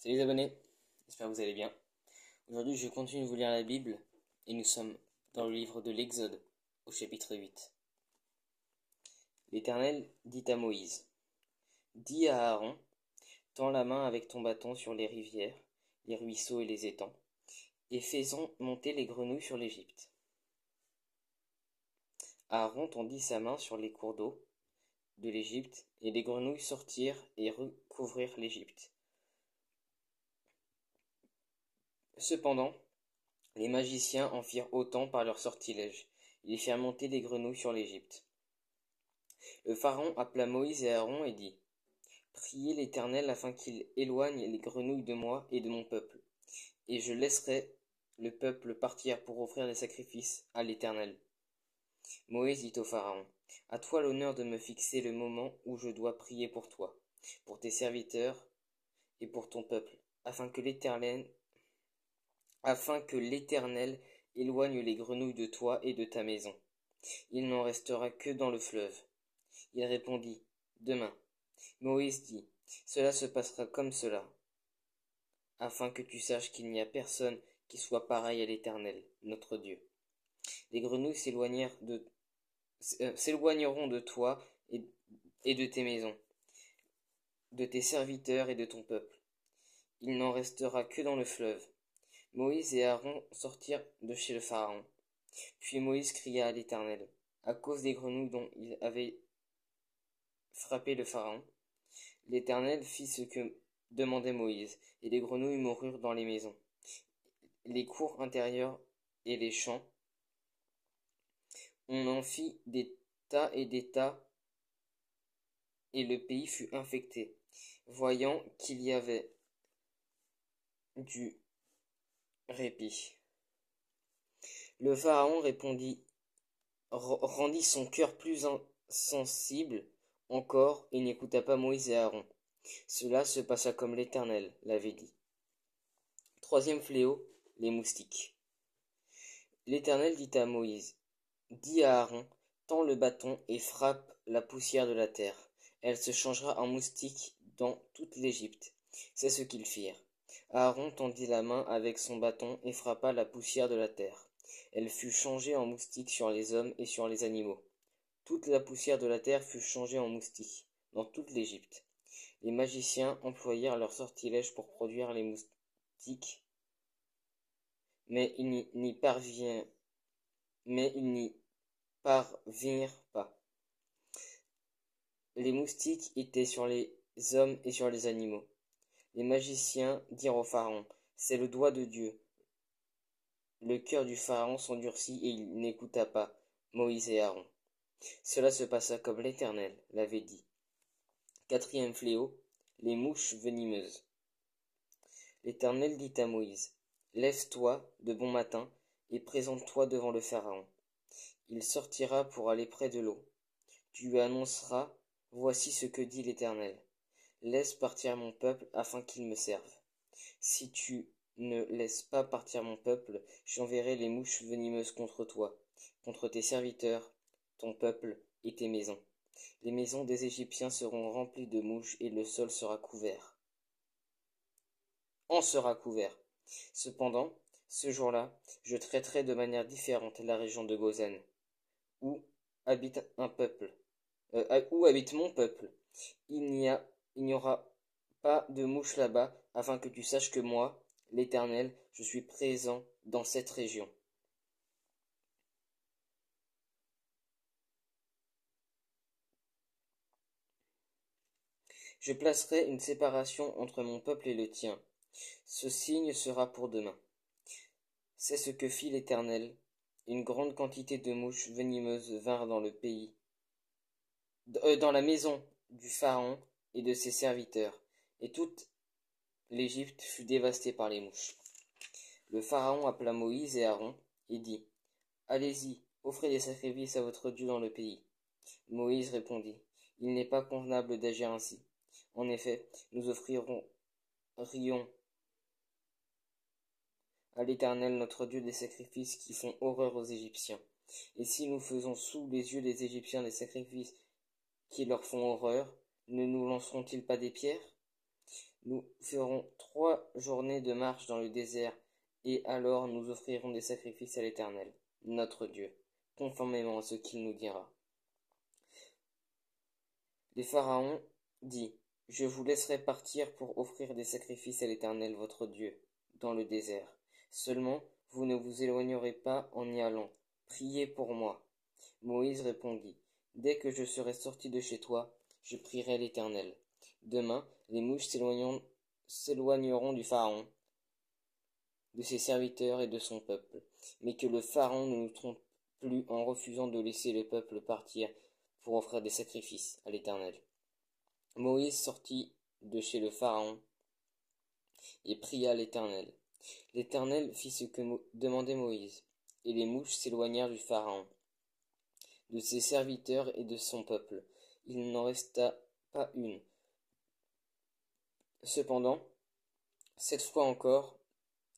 Salut les abonnés, j'espère que vous allez bien. Aujourd'hui je continue de vous lire la Bible et nous sommes dans le livre de l'Exode au chapitre 8. L'Éternel dit à Moïse: Dis à Aaron, tends la main avec ton bâton sur les rivières, les ruisseaux et les étangs, et fais-en monter les grenouilles sur l'Égypte. Aaron tendit sa main sur les cours d'eau de l'Égypte, et les grenouilles sortirent et recouvrirent l'Égypte. Cependant, les magiciens en firent autant par leurs sortilèges. Ils firent monter des grenouilles sur l'Égypte. Le Pharaon appela Moïse et Aaron et dit: Priez l'Éternel afin qu'il éloigne les grenouilles de moi et de mon peuple, et je laisserai le peuple partir pour offrir des sacrifices à l'Éternel. Moïse dit au Pharaon: À toi l'honneur de me fixer le moment où je dois prier pour toi, pour tes serviteurs et pour ton peuple, afin que l'Éternel éloigne les grenouilles de toi et de ta maison. Il n'en restera que dans le fleuve. Il répondit: Demain. Moïse dit: Cela se passera comme cela, afin que tu saches qu'il n'y a personne qui soit pareil à l'Éternel, notre Dieu. Les grenouilles s'éloigneront de toi et de tes maisons, de tes serviteurs et de ton peuple. Il n'en restera que dans le fleuve. Moïse et Aaron sortirent de chez le Pharaon. Puis Moïse cria à l'Éternel, à cause des grenouilles dont il avait frappé le Pharaon. L'Éternel fit ce que demandait Moïse, et les grenouilles moururent dans les maisons, les cours intérieurs et les champs. On en fit des tas, et le pays fut infecté. Voyant qu'il y avait du répit, le Pharaon rendit son cœur plus insensible encore et n'écouta pas Moïse et Aaron. Cela se passa comme l'Éternel l'avait dit. Troisième fléau, les moustiques. L'Éternel dit à Moïse: Dis à Aaron, tends le bâton et frappe la poussière de la terre. Elle se changera en moustiques dans toute l'Égypte. C'est ce qu'ils firent. Aaron tendit la main avec son bâton et frappa la poussière de la terre. Elle fut changée en moustiques sur les hommes et sur les animaux. Toute la poussière de la terre fut changée en moustiques dans toute l'Égypte. Les magiciens employèrent leurs sortilèges pour produire les moustiques, mais ils n'y parvinrent pas. Les moustiques étaient sur les hommes et sur les animaux. Les magiciens dirent au Pharaon: C'est le doigt de Dieu. Le cœur du Pharaon s'endurcit et il n'écouta pas Moïse et Aaron. Cela se passa comme l'Éternel l'avait dit. Quatrième fléau, les mouches venimeuses. L'Éternel dit à Moïse: Lève-toi de bon matin et présente-toi devant le Pharaon. Il sortira pour aller près de l'eau. Tu lui annonceras: Voici ce que dit l'Éternel. Laisse partir mon peuple afin qu'il me serve. Si tu ne laisses pas partir mon peuple, j'enverrai les mouches venimeuses contre toi, contre tes serviteurs, ton peuple et tes maisons. Les maisons des Égyptiens seront remplies de mouches et le sol en sera couvert. Cependant, ce jour-là, je traiterai de manière différente la région de Gozan, où habite mon peuple. Il n'y aura pas de mouches là-bas, afin que tu saches que moi, l'Éternel, je suis présent dans cette région. Je placerai une séparation entre mon peuple et le tien. Ce signe sera pour demain. C'est ce que fit l'Éternel. Une grande quantité de mouches venimeuses vinrent dans le pays, dans la maison du Pharaon et de ses serviteurs, et toute l'Égypte fut dévastée par les mouches. Le Pharaon appela Moïse et Aaron et dit: Allez-y, offrez des sacrifices à votre Dieu dans le pays. Moïse répondit: Il n'est pas convenable d'agir ainsi. En effet, nous offririons à l'Éternel notre Dieu des sacrifices qui font horreur aux Égyptiens. Et si nous faisons sous les yeux des Égyptiens des sacrifices qui leur font horreur, ne nous lanceront-ils pas des pierres? Nous ferons 3 journées de marche dans le désert, et alors nous offrirons des sacrifices à l'Éternel, notre Dieu, conformément à ce qu'il nous dira. Les Pharaons dit, je vous laisserai partir pour offrir des sacrifices à l'Éternel votre Dieu, dans le désert. Seulement, vous ne vous éloignerez pas en y allant. Priez pour moi. Moïse répondit, dès que je serai sorti de chez toi, je prierai l'Éternel. Demain, les mouches s'éloigneront du Pharaon, de ses serviteurs et de son peuple. Mais que le Pharaon ne nous trompe plus en refusant de laisser le peuple partir pour offrir des sacrifices à l'Éternel. Moïse sortit de chez le Pharaon et pria l'Éternel. L'Éternel fit ce que demandait Moïse, et les mouches s'éloignèrent du Pharaon, de ses serviteurs et de son peuple. Il n'en resta pas une. Cependant, cette fois encore,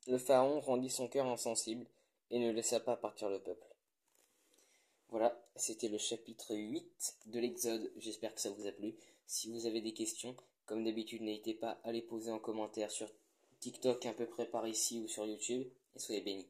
le Pharaon rendit son cœur insensible et ne laissa pas partir le peuple. Voilà, c'était le chapitre 8 de l'Exode. J'espère que ça vous a plu. Si vous avez des questions, comme d'habitude, n'hésitez pas à les poser en commentaire sur TikTok à peu près par ici ou sur YouTube. Et soyez bénis.